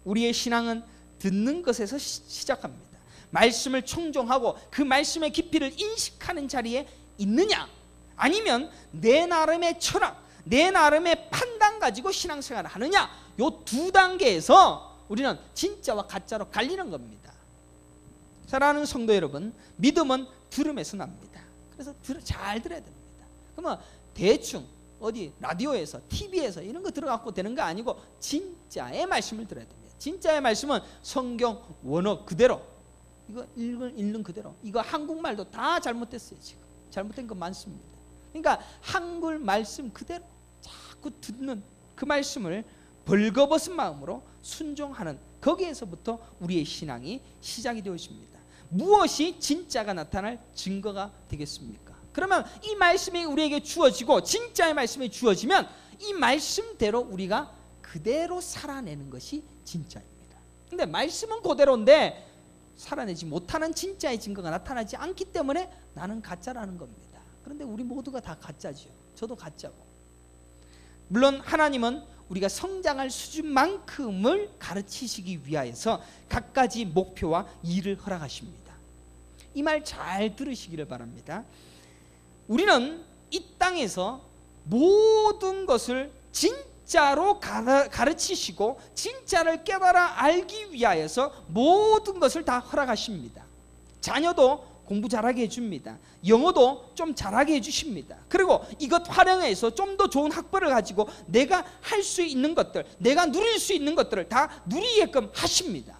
우리의 신앙은 듣는 것에서 시작합니다. 말씀을 청종하고 그 말씀의 깊이를 인식하는 자리에 있느냐, 아니면 내 나름의 철학, 내 나름의 판단 가지고 신앙생활을 하느냐, 요 두 단계에서 우리는 진짜와 가짜로 갈리는 겁니다. 사랑하는 성도 여러분, 믿음은 들음에서 납니다. 그래서 잘 들어야 됩니다. 그러면 대충 어디 라디오에서 TV에서 이런 거 들어갖고 되는 거 아니고 진짜의 말씀을 들어야 됩니다. 진짜의 말씀은 성경 원어 그대로, 이거 읽는 그대로. 이거 한국말도 다 잘못됐어요. 지금 잘못된 거 많습니다. 그러니까 한글 말씀 그대로 자꾸 듣는 그 말씀을 벌거벗은 마음으로 순종하는, 거기에서부터 우리의 신앙이 시작이 되어집니다. 무엇이 진짜가 나타날 증거가 되겠습니까? 그러면 이 말씀이 우리에게 주어지고 진짜의 말씀이 주어지면 이 말씀대로 우리가 그대로 살아내는 것이 진짜입니다. 근데 말씀은 그대로인데 살아내지 못하는 진짜의 증거가 나타나지 않기 때문에 나는 가짜라는 겁니다. 그런데 우리 모두가 다 가짜죠. 저도 가짜고. 물론 하나님은 우리가 성장할 수준만큼을 가르치시기 위하여서 갖가지 목표와 일을 허락하십니다. 이 말 잘 들으시기를 바랍니다. 우리는 이 땅에서 모든 것을 진짜로 가르치시고 진짜를 깨달아 알기 위하여서 모든 것을 다 허락하십니다. 자녀도 공부 잘하게 해줍니다. 영어도 좀 잘하게 해주십니다. 그리고 이것 활용해서 좀 더 좋은 학벌을 가지고 내가 할 수 있는 것들, 내가 누릴 수 있는 것들을 다 누리게끔 하십니다.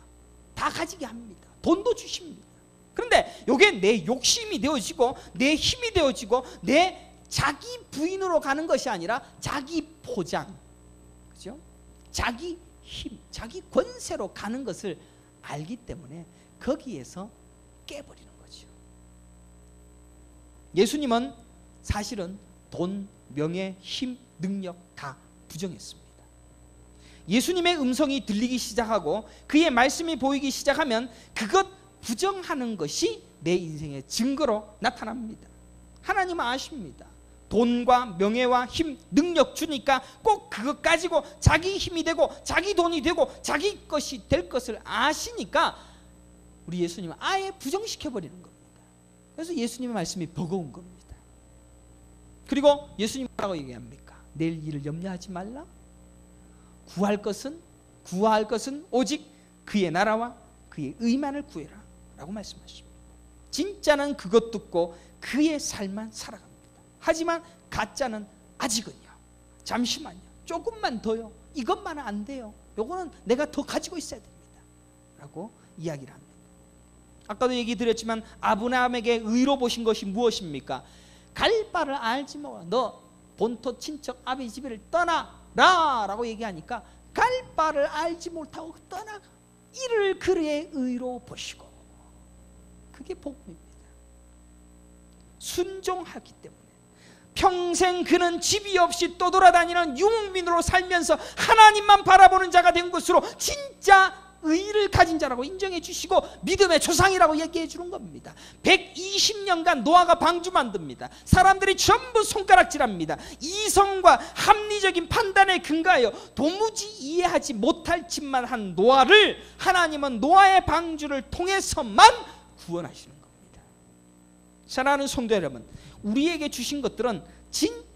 다 가지게 합니다. 돈도 주십니다. 그런데 이게 내 욕심이 되어지고 내 힘이 되어지고 내 자기 부인으로 가는 것이 아니라 자기 포장, 그죠? 자기 힘, 자기 권세로 가는 것을 알기 때문에 거기에서 깨버리는 거죠. 예수님은 사실은 돈, 명예, 힘, 능력 다 부정했습니다. 예수님의 음성이 들리기 시작하고 그의 말씀이 보이기 시작하면 그것 부정하는 것이 내 인생의 증거로 나타납니다. 하나님은 아십니다. 돈과 명예와 힘, 능력 주니까 꼭 그것 가지고 자기 힘이 되고 자기 돈이 되고 자기 것이 될 것을 아시니까 우리 예수님은 아예 부정시켜버리는 겁니다. 그래서 예수님의 말씀이 버거운 겁니다. 그리고 예수님은 뭐라고 얘기합니까? 내일 일을 염려하지 말라. 구할 것은 오직 그의 나라와 그의 의만을 구해라 라고 말씀하십니다. 진짜는 그것 듣고 그의 삶만 살아갑니다. 하지만 가짜는 아직은요, 잠시만요, 조금만 더요, 이것만은 안 돼요, 요거는 내가 더 가지고 있어야 됩니다 라고 이야기를 합니다. 아까도 얘기 드렸지만 아브라함에게 의로 보신 것이 무엇입니까? 갈 바를 알지 뭐, 너 본토 친척 아비 집을 떠나라 라고 얘기하니까 갈 바를 알지 못하고 떠나가. 이를 그의 의로 보시고. 그게 복음입니다. 순종하기 때문에 평생 그는 집이 없이 떠돌아다니는 유목민으로 살면서 하나님만 바라보는 자가 된 것으로 진짜 의를 가진 자라고 인정해 주시고 믿음의 조상이라고 얘기해 주는 겁니다. 120년간 노아가 방주 만듭니다. 사람들이 전부 손가락질합니다. 이성과 합리적인 판단에 근거하여 도무지 이해하지 못할 짓만 한 노아를 하나님은 노아의 방주를 통해서만 구원하시는 겁니다. 사랑하는 성도 여러분, 우리에게 주신 것들은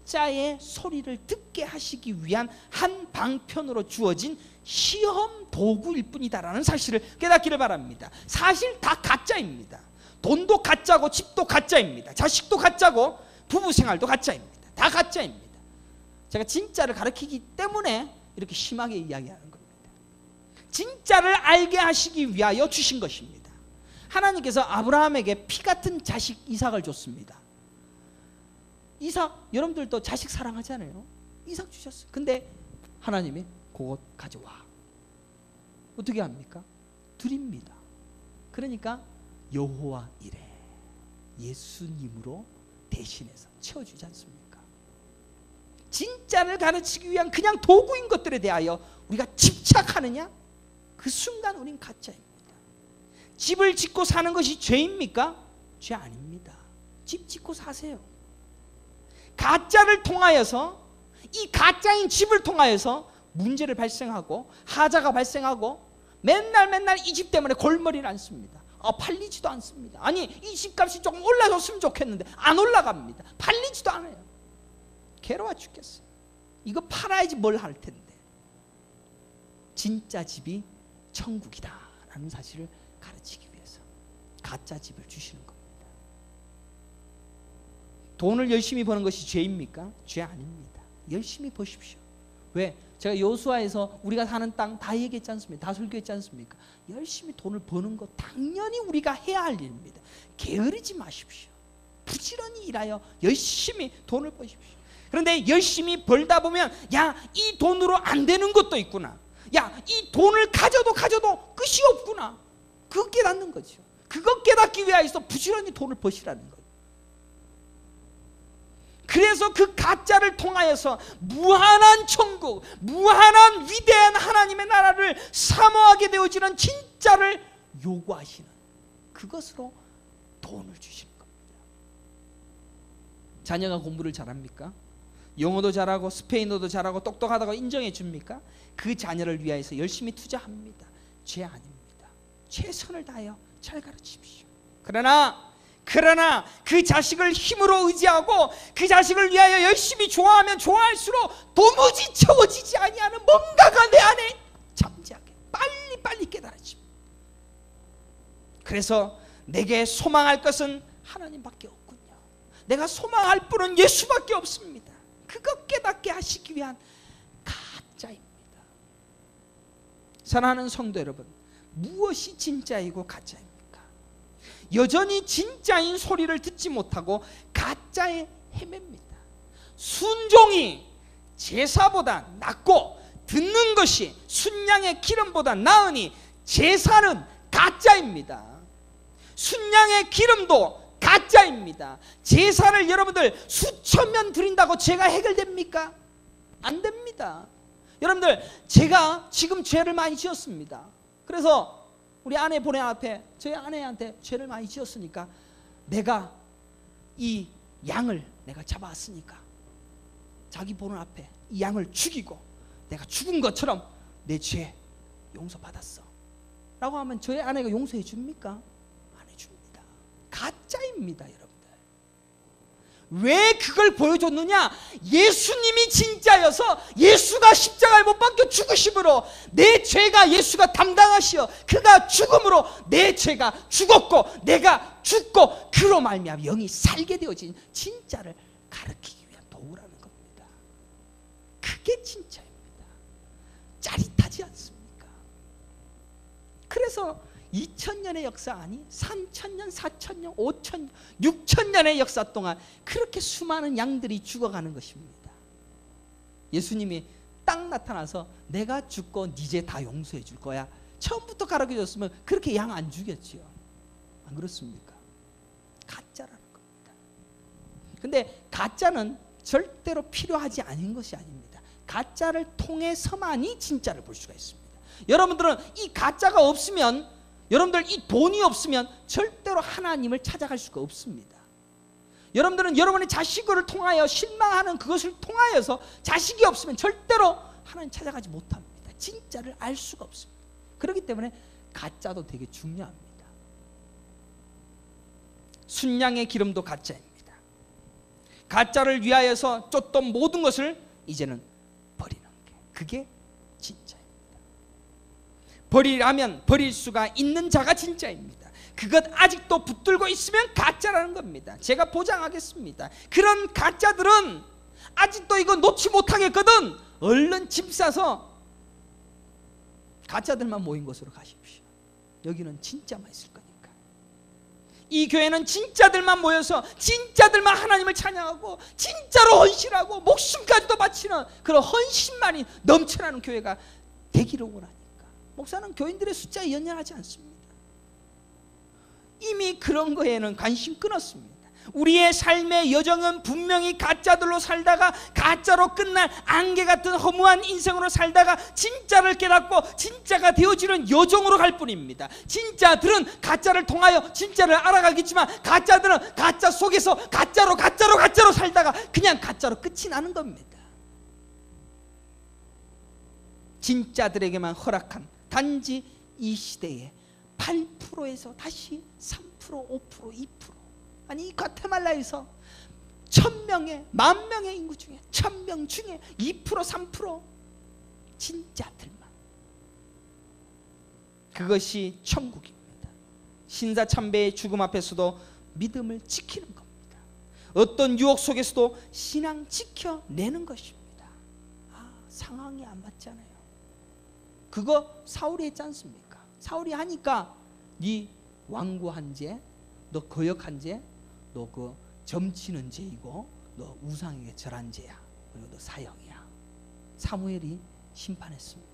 가짜의 소리를 듣게 하시기 위한 한 방편으로 주어진 시험 도구일 뿐이다라는 사실을 깨닫기를 바랍니다. 사실 다 가짜입니다. 돈도 가짜고 집도 가짜입니다. 자식도 가짜고 부부 생활도 가짜입니다. 다 가짜입니다. 제가 진짜를 가르치기 때문에 이렇게 심하게 이야기하는 겁니다. 진짜를 알게 하시기 위하여 주신 것입니다. 하나님께서 아브라함에게 피 같은 자식 이삭을 줬습니다. 이삭, 여러분들도 자식 사랑하잖아요. 이삭 주셨어요. 근데 하나님이 그것 가져와. 어떻게 합니까? 드립니다. 그러니까 여호와 이레, 예수님으로 대신해서 채워주지 않습니까? 진짜를 가르치기 위한 그냥 도구인 것들에 대하여 우리가 집착하느냐? 그 순간 우린 가짜입니다. 집을 짓고 사는 것이 죄입니까? 죄 아닙니다. 집 짓고 사세요. 가짜를 통하여서, 이 가짜인 집을 통하여서 문제를 발생하고 하자가 발생하고 맨날 이 집 때문에 골머리를 앓습니다. 팔리지도 않습니다. 아니, 이 집값이 조금 올라줬으면 좋겠는데 안 올라갑니다. 팔리지도 않아요. 괴로워 죽겠어요. 이거 팔아야지 뭘 할 텐데. 진짜 집이 천국이다 라는 사실을 가르치기 위해서 가짜 집을 주시는 겁니다. 돈을 열심히 버는 것이 죄입니까? 죄 아닙니다. 열심히 버십시오. 왜? 제가 여호수아에서 우리가 사는 땅 다 얘기했지 않습니까? 다 설교했지 않습니까? 열심히 돈을 버는 것 당연히 우리가 해야 할 일입니다. 게으르지 마십시오. 부지런히 일하여 열심히 돈을 버십시오. 그런데 열심히 벌다 보면 야, 이 돈으로 안 되는 것도 있구나. 야, 이 돈을 가져도 끝이 없구나. 그거 깨닫는 거죠. 그거 깨닫기 위해서 부지런히 돈을 버시라는 거예요. 그래서 그 가짜를 통하여서 무한한 천국, 무한한 위대한 하나님의 나라를 사모하게 되어지는 진짜를 요구하시는, 그것으로 돈을 주시는 겁니다. 자녀가 공부를 잘합니까? 영어도 잘하고 스페인어도 잘하고 똑똑하다고 인정해 줍니까? 그 자녀를 위하여서 열심히 투자합니다. 죄 아닙니다. 최선을 다하여 잘 가르치십시오. 그러나 그 자식을 힘으로 의지하고 그 자식을 위하여 열심히 좋아하면 좋아할수록 도무지 채워지지 아니하는 뭔가가 내 안에 잠재하게 빨리 깨달아집니다. 그래서 내게 소망할 것은 하나님밖에 없군요. 내가 소망할 분은 예수밖에 없습니다. 그것 깨닫게 하시기 위한 가짜입니다. 사랑하는 성도 여러분, 무엇이 진짜이고 가짜입니까? 여전히 진짜인 소리를 듣지 못하고 가짜에 헤맵니다. 순종이 제사보다 낫고 듣는 것이 순양의 기름보다 나으니 제사는 가짜입니다. 순양의 기름도 가짜입니다. 제사를 여러분들 수천 명 드린다고 죄가 해결됩니까? 안 됩니다. 여러분들, 제가 지금 죄를 많이 지었습니다. 그래서 우리 아내 보좌 앞에 저희 아내한테 죄를 많이 지었으니까 내가 이 양을 내가 잡아왔으니까 자기 보좌 앞에 이 양을 죽이고 내가 죽은 것처럼 내 죄 용서받았어 라고 하면 저희 아내가 용서해 줍니까? 안 해줍니다. 가짜입니다. 여러분들, 왜 그걸 보여줬느냐? 예수님이 진짜여서 예수가 십자가에 못 박혀 죽으심으로 내 죄가 예수가 담당하시어 그가 죽음으로 내 죄가 죽었고 내가 죽고 그로 말미암아 영이 살게 되어진 진짜를 가르치기 위한 도구라는 겁니다. 그게 진짜입니다. 짜릿하지 않습니까? 그래서 2000년의 역사 아니 3000년, 4000년, 5000년, 6000년의 역사 동안 그렇게 수많은 양들이 죽어가는 것입니다. 예수님이 딱 나타나서 내가 죽고 네 죄 다 용서해 줄 거야. 처음부터 가르쳐줬으면 그렇게 양 안 죽였지요. 안 그렇습니까? 가짜라는 겁니다. 근데 가짜는 절대로 필요하지 않은 것이 아닙니다. 가짜를 통해서만이 진짜를 볼 수가 있습니다. 여러분들은 이 가짜가 없으면, 여러분들 이 돈이 없으면 절대로 하나님을 찾아갈 수가 없습니다. 여러분들은 여러분의 자식을 통하여 실망하는 그것을 통하여서 자식이 없으면 절대로 하나님 찾아가지 못합니다. 진짜를 알 수가 없습니다. 그렇기 때문에 가짜도 되게 중요합니다. 순양의 기름도 가짜입니다. 가짜를 위하여서 쫓던 모든 것을 이제는 버리는 게, 그게 진짜입니다. 버리라면 버릴 수가 있는 자가 진짜입니다. 그것 아직도 붙들고 있으면 가짜라는 겁니다. 제가 보장하겠습니다. 그런 가짜들은 아직도 이거 놓지 못하겠거든. 얼른 짐 싸서 가짜들만 모인 곳으로 가십시오. 여기는 진짜만 있을 거니까. 이 교회는 진짜들만 모여서 진짜들만 하나님을 찬양하고 진짜로 헌신하고 목숨까지도 바치는 그런 헌신만이 넘쳐나는 교회가 되기를 원하니까. 목사는 교인들의 숫자에 연연하지 않습니다. 이미 그런 거에는 관심 끊었습니다. 우리의 삶의 여정은 분명히 가짜들로 살다가 가짜로 끝날 안개 같은 허무한 인생으로 살다가 진짜를 깨닫고 진짜가 되어지는 여정으로 갈 뿐입니다. 진짜들은 가짜를 통하여 진짜를 알아가겠지만 가짜들은 가짜 속에서 가짜로 살다가 그냥 가짜로 끝이 나는 겁니다. 진짜들에게만 허락한 단지 이 시대에 8%에서 다시 3%, 5%, 2%. 아니, 이 과테말라에서 1000명의 10,000명의 인구 중에 1000명 중에 2%, 3% 진짜들만. 그것이 천국입니다. 신사참배의 죽음 앞에서도 믿음을 지키는 겁니다. 어떤 유혹 속에서도 신앙 지켜내는 것입니다. 상황이 안 맞잖아요. 그거 사울이 했지 않습니까? 사울이 하니까 네 완고한 죄, 너 거역한 죄, 너 그 점치는 죄이고 너 우상에게 절한 죄야. 그리고 너 사형이야. 사무엘이 심판했습니다.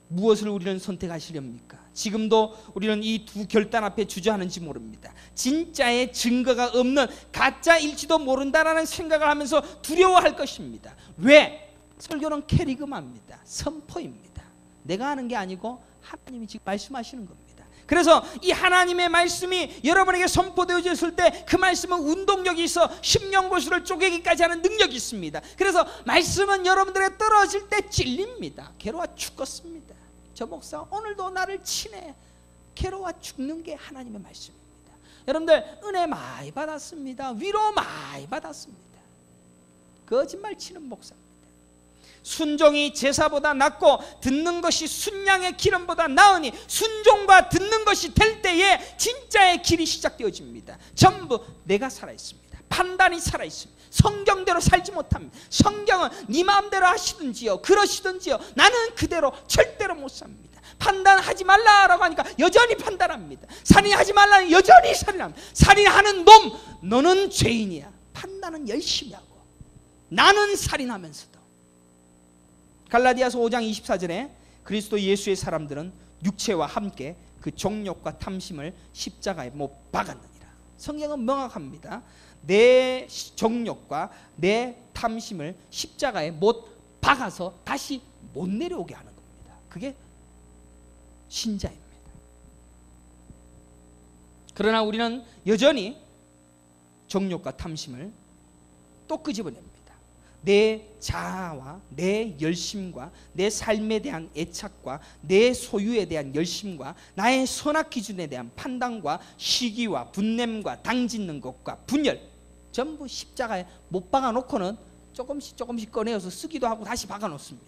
무엇을 우리는 선택하시렵니까? 지금도 우리는 이 두 결단 앞에 주저하는지 모릅니다. 진짜의 증거가 없는 가짜일지도 모른다라는 생각을 하면서 두려워할 것입니다. 왜? 설교는 캐리그마입니다. 선포입니다. 내가 하는 게 아니고 하나님이 지금 말씀하시는 겁니다. 그래서 이 하나님의 말씀이 여러분에게 선포되어졌을 때 그 말씀은 운동력이 있어 심령고수를 쪼개기까지 하는 능력이 있습니다. 그래서 말씀은 여러분들에게 떨어질 때 찔립니다. 괴로워 죽겠습니다. 저 목사 오늘도 나를 치네. 괴로워 죽는 게 하나님의 말씀입니다. 여러분들 은혜 많이 받았습니다. 위로 많이 받았습니다. 거짓말 치는 목사입니다. 순종이 제사보다 낫고 듣는 것이 순양의 기름보다 나으니 순종과 듣는 것이 될 때에 진짜의 길이 시작되어집니다. 전부 내가 살아있습니다. 판단이 살아있습니다. 성경대로 살지 못합니다. 성경은 네 마음대로 하시든지요 그러시든지요 나는 그대로 절대로 못 삽니다. 판단하지 말라라고 하니까 여전히 판단합니다. 살인하지 말라니 여전히 살인합니다. 살인하는 놈 너는 죄인이야. 판단은 열심히 하고 나는 살인하면서도. 갈라디아서 5장 24절에 그리스도 예수의 사람들은 육체와 함께 그 정욕과 탐심을 십자가에 못 박았느니라. 성경은 명확합니다. 내 정욕과 내 탐심을 십자가에 못 박아서 다시 못 내려오게 하는 겁니다. 그게 신자입니다. 그러나 우리는 여전히 정욕과 탐심을 또 끄집어냅니다. 내 자아와 내 열심과 내 삶에 대한 애착과 내 소유에 대한 열심과 나의 선악 기준에 대한 판단과 시기와 분냄과 당짓는 것과 분열 전부 십자가에 못 박아놓고는 조금씩 꺼내어서 쓰기도 하고 다시 박아놓습니다.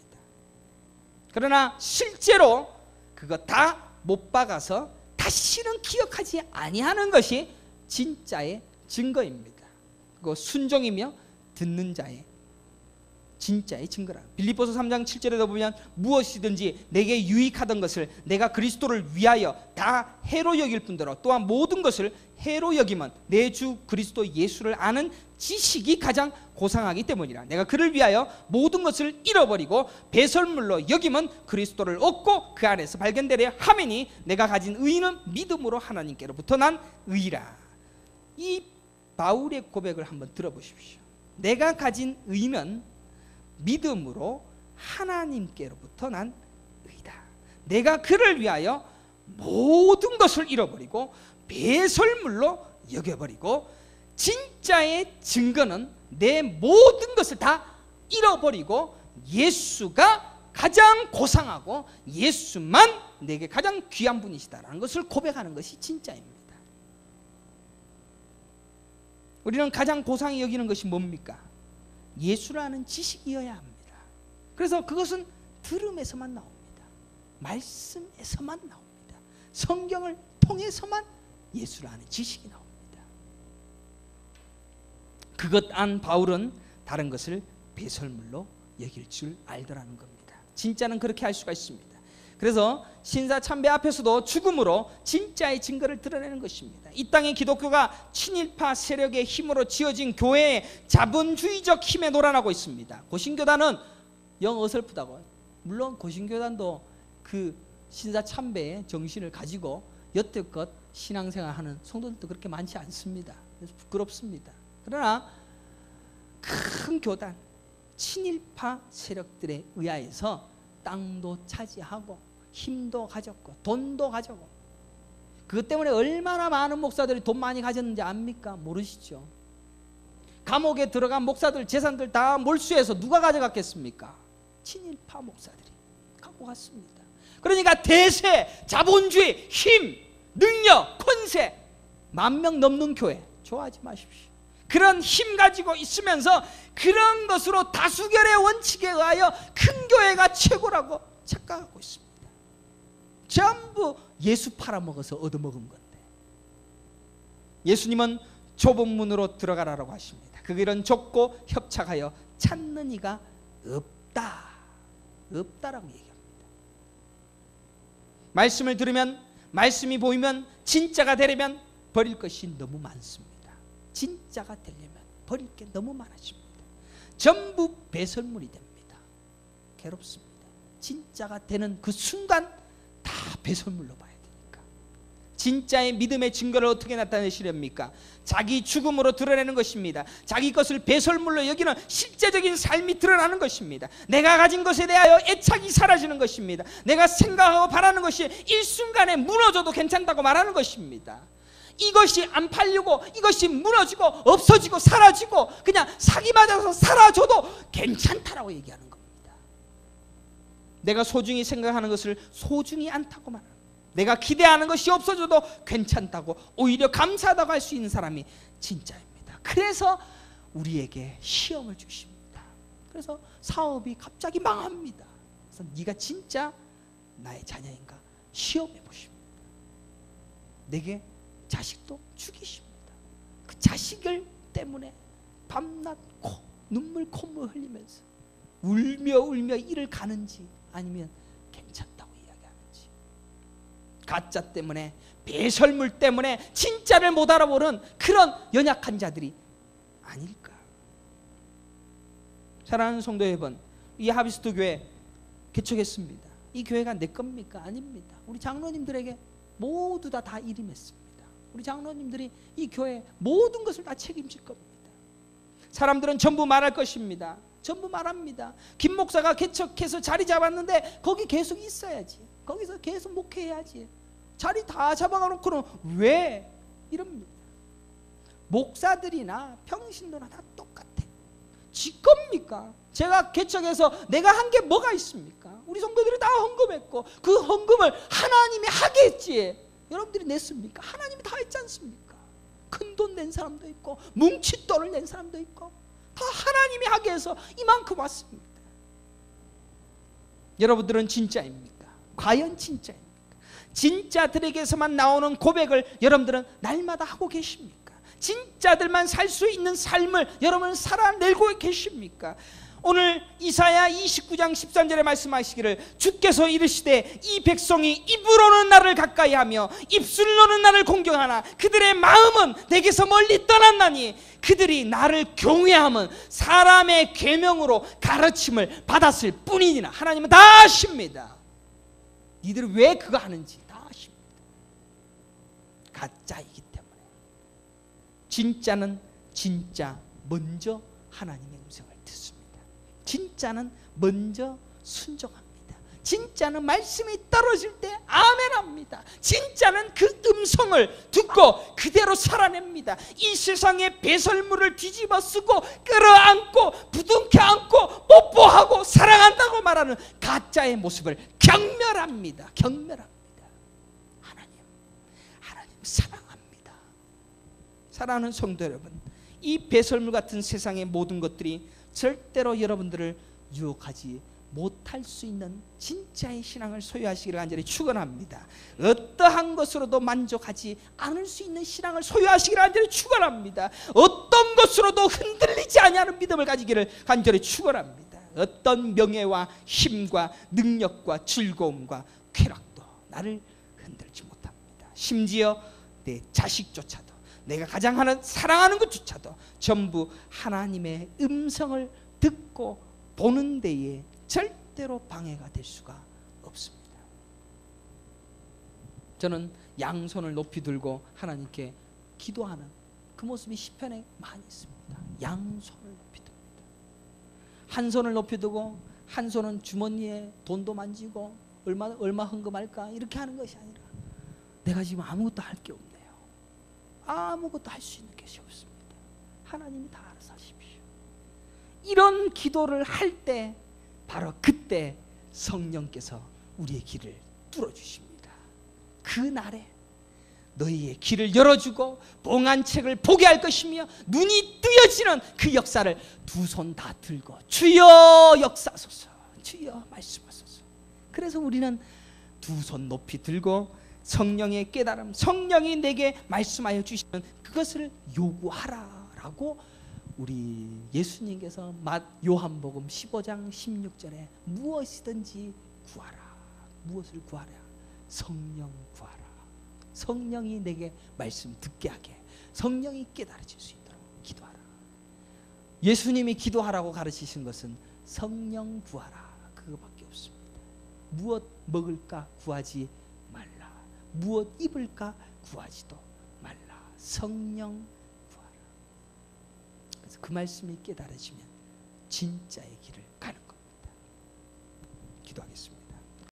그러나 실제로 그거 다 못 박아서 다시는 기억하지 아니하는 것이 진짜의 증거입니다. 그거 순종이며 듣는 자의 진짜의 증거라. 빌립보서 3장 7절에도 보면 무엇이든지 내게 유익하던 것을 내가 그리스도를 위하여 다 해로 여길 뿐더러 또한 모든 것을 해로 여기면 내 주 그리스도 예수를 아는 지식이 가장 고상하기 때문이라. 내가 그를 위하여 모든 것을 잃어버리고 배설물로 여기면 그리스도를 얻고 그 안에서 발견되려 하매니 내가 가진 의는 믿음으로 하나님께로부터 난 의라. 이 바울의 고백을 한번 들어보십시오. 내가 가진 의는 믿음으로 하나님께로부터 난 의다. 내가 그를 위하여 모든 것을 잃어버리고 배설물로 여겨버리고 진짜의 증거는 내 모든 것을 다 잃어버리고 예수가 가장 고상하고 예수만 내게 가장 귀한 분이시다라는 것을 고백하는 것이 진짜입니다. 우리는 가장 고상히 여기는 것이 뭡니까? 예수를 아는 지식이어야 합니다. 그래서 그것은 들음에서만 나옵니다. 말씀에서만 나옵니다. 성경을 통해서만 예수를 아는 지식이 나옵니다. 그것 안 바울은 다른 것을 배설물로 여길 줄 알더라는 겁니다. 진짜는 그렇게 할 수가 있습니다. 그래서 신사참배 앞에서도 죽음으로 진짜의 증거를 드러내는 것입니다. 이 땅의 기독교가 친일파 세력의 힘으로 지어진 교회의 자본주의적 힘에 놀아나고 있습니다. 고신교단은 영 어설프다고. 물론 고신교단도 그 신사참배의 정신을 가지고 여태껏 신앙생활하는 성도들도 그렇게 많지 않습니다. 그래서 부끄럽습니다. 그러나 큰 교단, 친일파 세력들에 의하여서 땅도 차지하고 힘도 가졌고 돈도 가졌고, 그것 때문에 얼마나 많은 목사들이 돈 많이 가졌는지 압니까? 모르시죠? 감옥에 들어간 목사들 재산들 다 몰수해서 누가 가져갔겠습니까? 친일파 목사들이 갖고 갔습니다. 그러니까 대세, 자본주의, 힘, 능력, 권세, 10,000명 넘는 교회 좋아하지 마십시오. 그런 힘 가지고 있으면서 그런 것으로 다수결의 원칙에 의하여 큰 교회가 최고라고 착각하고 있습니다. 전부 예수 팔아먹어서 얻어먹은 건데, 예수님은 좁은 문으로 들어가라고 하십니다. 그 길은 좁고 협착하여 찾는 이가 없다라고 얘기합니다. 말씀을 들으면, 말씀이 보이면, 진짜가 되려면 버릴 것이 너무 많습니다. 진짜가 되려면 버릴 게 너무 많아집니다. 전부 배설물이 됩니다. 괴롭습니다. 진짜가 되는 그 순간 다 배설물로 봐야 되니까. 진짜의 믿음의 증거를 어떻게 나타내시렵니까? 자기 죽음으로 드러내는 것입니다. 자기 것을 배설물로 여기는 실제적인 삶이 드러나는 것입니다. 내가 가진 것에 대하여 애착이 사라지는 것입니다. 내가 생각하고 바라는 것이 일순간에 무너져도 괜찮다고 말하는 것입니다. 이것이 안 팔리고 이것이 무너지고 없어지고 사라지고 그냥 사기 맞아서 사라져도 괜찮다라고 얘기하는 겁니다. 내가 소중히 생각하는 것을 소중히 않다고 말합니다. 내가 기대하는 것이 없어져도 괜찮다고, 오히려 감사하다고 할 수 있는 사람이 진짜입니다. 그래서 우리에게 시험을 주십니다. 그래서 사업이 갑자기 망합니다. 그래서 네가 진짜 나의 자녀인가 시험해 보십니다. 내게 자식도 죽이십니다. 그 자식을 때문에 밤낮 눈물 콧물 흘리면서 울며 이를 가는지 아니면 괜찮다고 이야기하는지, 가짜 때문에, 배설물 때문에 진짜를 못 알아보는 그런 연약한 자들이 아닐까. 사랑하는 성도 여러분, 이 하비스트 교회 개척했습니다. 이 교회가 내 겁니까? 아닙니다. 우리 장로님들에게 모두 다 일임했습니다. 우리 장로님들이 이 교회 모든 것을 다 책임질 겁니다. 사람들은 전부 말할 것입니다. 전부 말합니다. 김 목사가 개척해서 자리 잡았는데 거기 계속 있어야지, 거기서 계속 목회해야지, 자리 다 잡아놓고는 왜 이럽니다. 목사들이나 평신도나 다 똑같아. 지 겁니까? 제가 개척해서 내가 한 게 뭐가 있습니까? 우리 성도들이 다 헌금했고 그 헌금을 하나님이 하게 했지 여러분들이 냈습니까? 하나님이 다 했지 않습니까? 큰 돈 낸 사람도 있고 뭉칫돈을 낸 사람도 있고 다 하나님이 하게 해서 이만큼 왔습니다. 여러분들은 진짜입니까? 과연 진짜입니까? 진짜들에게서만 나오는 고백을 여러분들은 날마다 하고 계십니까? 진짜들만 살 수 있는 삶을 여러분은 살아내고 계십니까? 오늘 이사야 29장 13절에 말씀하시기를, 주께서 이르시되 이 백성이 입으로는 나를 가까이하며 입술로는 나를 공경하나 그들의 마음은 내게서 멀리 떠났나니 그들이 나를 경외함은 사람의 계명으로 가르침을 받았을 뿐이니라. 하나님은 다 아십니다. 니들이 왜 그거 하는지 다 아십니다. 가짜이기 때문에. 진짜는 진짜 먼저 하나님의 음성을 듣습니다. 진짜는 먼저 순종합니다. 진짜는 말씀이 떨어질 때 아멘합니다. 진짜는 그 음성을 듣고 그대로 살아냅니다. 이 세상의 배설물을 뒤집어 쓰고 끌어안고 부둥켜 안고 뽀뽀하고 사랑한다고 말하는 가짜의 모습을 경멸합니다. 경멸합니다. 하나님 사랑합니다. 사랑하는 성도 여러분, 이 배설물 같은 세상의 모든 것들이 절대로 여러분들을 유혹하지 못할 수 있는 진짜의 신앙을 소유하시기를 간절히 축원합니다. 어떠한 것으로도 만족하지 않을 수 있는 신앙을 소유하시기를 간절히 축원합니다. 어떤 것으로도 흔들리지 아니하는 믿음을 가지기를 간절히 축원합니다. 어떤 명예와 힘과 능력과 즐거움과 쾌락도 나를 흔들지 못합니다. 심지어 내 자식조차도, 내가 가장 사랑하는 것조차도 전부 하나님의 음성을 듣고 보는 데에 절대로 방해가 될 수가 없습니다. 저는 양손을 높이 들고 하나님께 기도하는 그 모습이 시편에 많이 있습니다. 양손을 높이 듭니다. 한 손을 높이 두고 한 손은 주머니에 돈도 만지고 얼마 헌금할까 이렇게 하는 것이 아니라 내가 지금 아무것도 할 게 없네요. 아무것도 할 수 있는 것이 없습니다. 하나님이 다 알아서 하십시오. 이런 기도를 할 때 바로 그때 성령께서 우리의 길을 뚫어주십니다. 그 날에 너희의 길을 열어주고 봉안책을 보게 할 것이며 눈이 뜨여지는 그 역사를 두 손 다 들고 주여 역사하소서, 주여 말씀하소서. 그래서 우리는 두 손 높이 들고 성령의 깨달음, 성령이 내게 말씀하여 주시는 그것을 요구하라라고 우리 예수님께서 요한복음 15장 16절에 무엇이든지 구하라. 무엇을 구하라? 성령 구하라. 성령이 내게 말씀 듣게 하게, 성령이 깨달아질 수 있도록 기도하라. 예수님이 기도하라고 가르치신 것은 성령 구하라, 그거밖에 없습니다. 무엇 먹을까 구하지 말라. 무엇 입을까 구하지도 말라. 성령 구하라. 그래서 그 말씀이 깨달아지면 진짜의 길을 가는 겁니다. 기도하겠습니다.